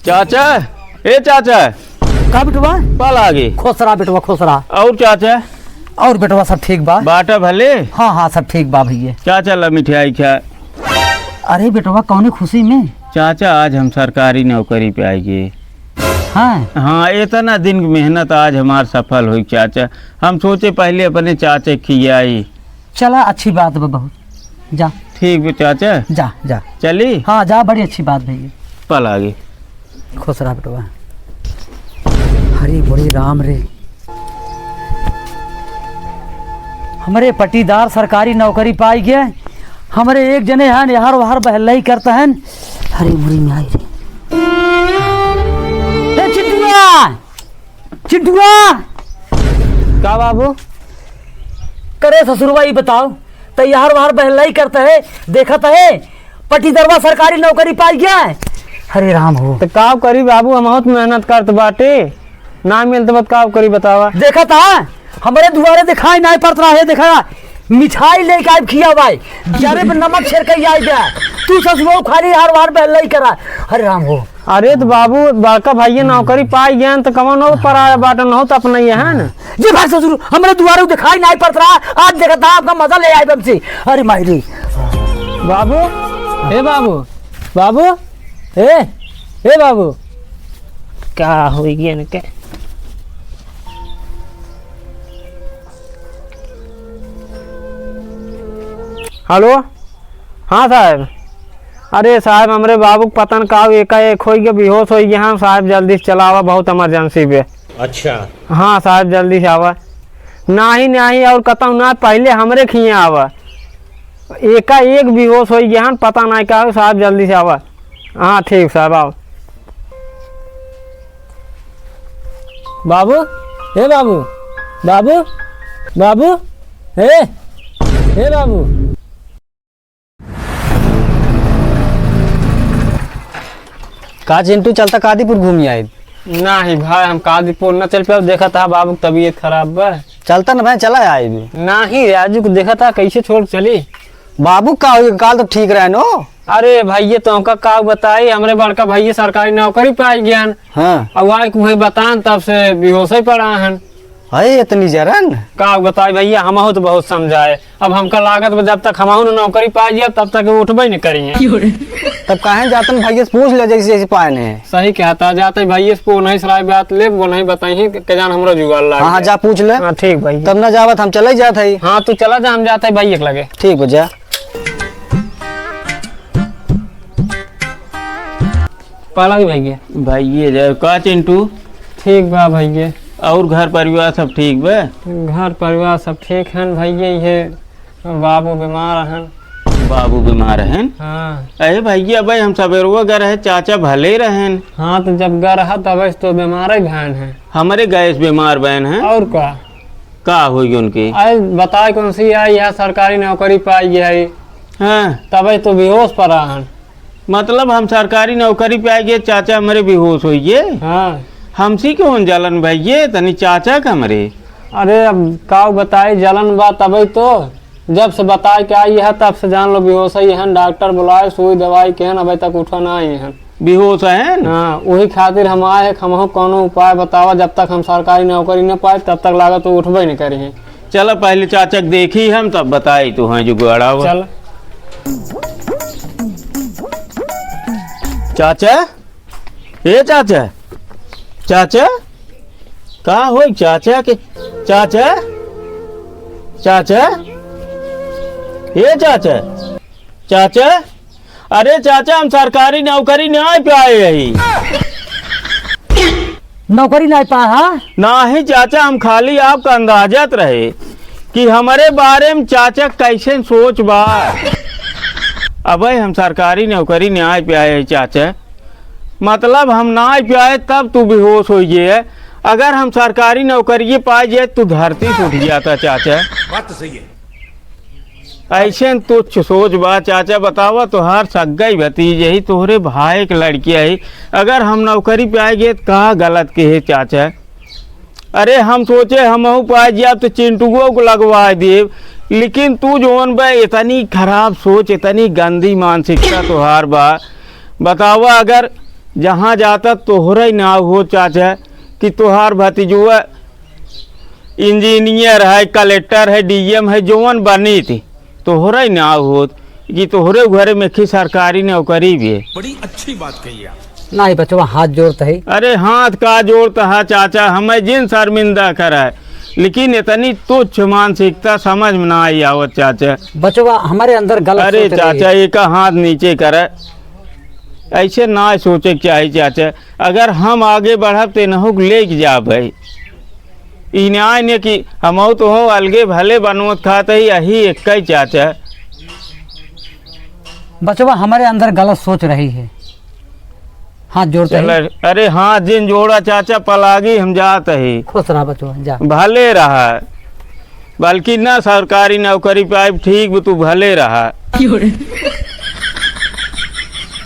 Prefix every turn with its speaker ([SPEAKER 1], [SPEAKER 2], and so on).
[SPEAKER 1] चाचा, ए चाचा
[SPEAKER 2] का बेटवा
[SPEAKER 1] पल आगे
[SPEAKER 2] खुसरा बेटवा खुसरा।
[SPEAKER 1] और चाचा
[SPEAKER 2] और बेटवा सब ठीक बा?
[SPEAKER 1] बाटा भले।
[SPEAKER 2] हाँ हाँ सब ठीक बा भैया।
[SPEAKER 1] चाचा ला मिठाई खा।
[SPEAKER 2] अरे बेटवा कौन खुशी में?
[SPEAKER 1] चाचा आज हम सरकारी नौकरी पे आएंगे।
[SPEAKER 2] हाँ
[SPEAKER 1] इतना दिन की मेहनत आज हमार सफल हुई चाचा। हम सोचे पहले अपने चाचा खियाई।
[SPEAKER 2] चला अच्छी बात बा बहुत। जा
[SPEAKER 1] ठीक है चाचा,
[SPEAKER 2] जा जा
[SPEAKER 1] चली।
[SPEAKER 2] हाँ जा, बड़ी अच्छी बात भैया।
[SPEAKER 1] पल आगे
[SPEAKER 2] खुसरा बेटवा। हरी बड़ी राम रे, हमारे पटीदार सरकारी नौकरी पाई गया। हमारे एक जने हैं यहाँ वहां बहलाई करता है। हरी मुड़ी में आई रे चिंटुआ, चिंटुआ
[SPEAKER 1] का बाबू
[SPEAKER 2] करे ससुरवा ये बताओ तैयार वहां बहलाई करता है, देखा है पटीदरवा सरकारी नौकरी पाई गया है। हरे राम हो
[SPEAKER 1] तो का करी बाबू, हम बहुत मेहनत करत बाटे, ना मिलते बत का करी बतावा।
[SPEAKER 2] देखा था हमारे दुआरे दिखाई नहीं पड़ रहा है। देखा मिठाई लेके आए खिया भाई, जरे पे नमक छिड़क आई गया। तू ससुरो खाली हर बार बहलाई करा। हरे राम हो।
[SPEAKER 1] अरे तो बाबू बड़का भाई नौकरी पाई गया तो कमन हो पराया बाटन हो तो अपना ये है ना
[SPEAKER 2] जी भाई ससुर हमारे दुआरे दिखाई नहीं पड़ रहा। आज देखा था आपका मजा ले आए बमसी। अरे मायरी
[SPEAKER 1] बाबू, हे बाबू, बाबू हे बाबू क्या हो गया न क्या? हेलो, हाँ साहब। अरे साहब हमारे बाबू पता न का एकाएक हो गया, बेहोश हो गया। हाँ साहब जल्दी से चलावा, बहुत इमरजेंसी पे।
[SPEAKER 3] अच्छा
[SPEAKER 1] हाँ साहब जल्दी से आवा। नहीं और कतऊ ना पहले हमरे खिए आवा। एकाएक बेहोश हो गया, पता नहीं का साहब जल्दी से आवा। हाँ ठीक साहब आओ। बाबू, हे बाबू, बाबू, बाबू, हे बाबू।
[SPEAKER 2] का चिंटू चलता कादीपुर घूमी आए?
[SPEAKER 1] नहीं भाई हम कादीपुर न चल पे, देखा था बाबू तबीयत खराब बा।
[SPEAKER 2] चलता ना भाई चला आए भी।
[SPEAKER 1] नहीं राजू को देखा था, कैसे छोड़ चली।
[SPEAKER 2] बाबू का काल तो ठीक रहे नो।
[SPEAKER 1] अरे भाई तो का बताई, हमारे बड़का भाई सरकारी नौकरी पाई गया।
[SPEAKER 2] हाँ
[SPEAKER 1] अब वही बतान तब से बेहोश ही पड़ा है।
[SPEAKER 2] अरे इतनी जरन
[SPEAKER 1] का बताई भैया, हम तो बहुत समझाए। अब हमका लागत में जब तक हम नौकरी पाई गया तब तक उठबे नहीं करिए।
[SPEAKER 2] तब कहे जाते भाई से पूछ ले जैसे जैसे पाए ने।
[SPEAKER 1] सही कहता जाते भाई से नहीं सराय बात ले वो नहीं बताई के जान हमरा जुगाड़ लगा।
[SPEAKER 2] हाँ जा पूछ ले।
[SPEAKER 1] हाँ ठीक भाई।
[SPEAKER 2] तब ना जावत हम चले जाते है।
[SPEAKER 1] हाँ तू चला जा, हम जाते भाई एक लगे।
[SPEAKER 2] ठीक हो जा।
[SPEAKER 1] पाला भैया का चिंटू ठीक बा भैया। और घर परिवार सब ठीक बा? घर परिवार सब ठीक है भैया, ये बाबू बीमार हैं। बाबू बीमार हैं? हाँ। अरे भैया भाई हम सवेरुआ गए रहे, चाचा भले रहें। हाँ तो जब गए रहा तब तो बीमार बहन है। हमारे गैस बीमार बहन है। और का हुई उनकी? अरे बताए कौन सी आई है, सरकारी नौकरी पाई है। हाँ तब तो बेहोश पड़ा है। मतलब हम सरकारी नौकरी पे आए, चाचा हमारे बेहोश हुई है। हाँ हमसी क्यों जलन भैया, तनी चाचा का मरे। अरे अब का बताए जलन बा, तभी तो जब से बताए के आई है तब से जान लो बेहोश ही है। डॉक्टर बुलाए, सुई दवाई के अभी तक उठा ना आए हैं, बेहोश है। हाँ वही खातिर हम आए हैं, हम कोनो उपाय बतावा। जब तक हम सरकारी नौकरी न पाए तब तक लागत तो उठबे नहीं करी। चलो पहले चाचा देखी हम तब बताई तो है जुगाड़ा। चल चाचा, ए चाचा, चाचा का हो चाचा के? चाचा, चाचा, ये चाचा, चाचा, अरे चाचा हम सरकारी नौकरी नहीं पाए यही।
[SPEAKER 2] नौकरी नहीं पाया? हाँ
[SPEAKER 1] नहीं चाचा, हम खाली आपका अंदाजत रहे कि हमारे बारे में चाचा कैसे सोच बा। अब हम सरकारी नौकरी नहीं पाए चाचा, मतलब हम ना पाए तब तू बेहोश हो गए। अगर हम सरकारी नौकरी पाए जाए तो धरती से उठ जाता चाचा।
[SPEAKER 3] बात तो सही है।
[SPEAKER 1] ऐसे तुच्छ सोच बा चाचा। बतावा तो हर सगाई भतीज यही तोहरे भाई के लड़की है, अगर हम नौकरी पे आए गए तो कहा गलत के है चाचा। अरे हम सोचे हम पाए जाए तो चिंटुओं को लगवा दे, लेकिन तू जोन बा इतनी खराब सोच, इतनी गंदी मानसिकता तुहार बा। बतावा अगर जहाँ जाता तोहरा ही ना हो चाचा कि तोहार भतीजुआ इंजीनियर है, कलेक्टर है, डीएम है, जोवन बनी थी तोहरा ही ना हो कि तोहरे घरे में की सरकारी नौकरी भी है।
[SPEAKER 3] बड़ी अच्छी बात कही आप।
[SPEAKER 2] नहीं बचवा हाथ जोड़ता है।
[SPEAKER 1] अरे हाथ का जोड़ता है चाचा, हमें जिन शर्मिंदा करा है, लेकिन इतनी तुच्छ मानसिकता समझ में ना आई आवत चाचा।
[SPEAKER 2] बचवा हमारे अंदर गलत
[SPEAKER 1] अरे
[SPEAKER 2] सोच रही है।
[SPEAKER 1] चाचा एक हाथ नीचे करे, ऐसे ना सोचे के चाहिए चाचा। अगर हम आगे बढ़ब तो नहो लेके जा भाई ई न्याय ने कि हम तो हो अलगे भले बनवत खाते ही यही एक ही चाचा।
[SPEAKER 2] बचवा हमारे अंदर गलत सोच रही है, हाथ जोड़ते
[SPEAKER 1] चल
[SPEAKER 2] है।
[SPEAKER 1] अरे हाँ जिन जोड़ा चाचा पलागी हम जाते ही
[SPEAKER 2] खुश रहा बचवा, जा।
[SPEAKER 1] भले रहा, बल्कि ना सरकारी नौकरी पाए ठीक तू भले रहा।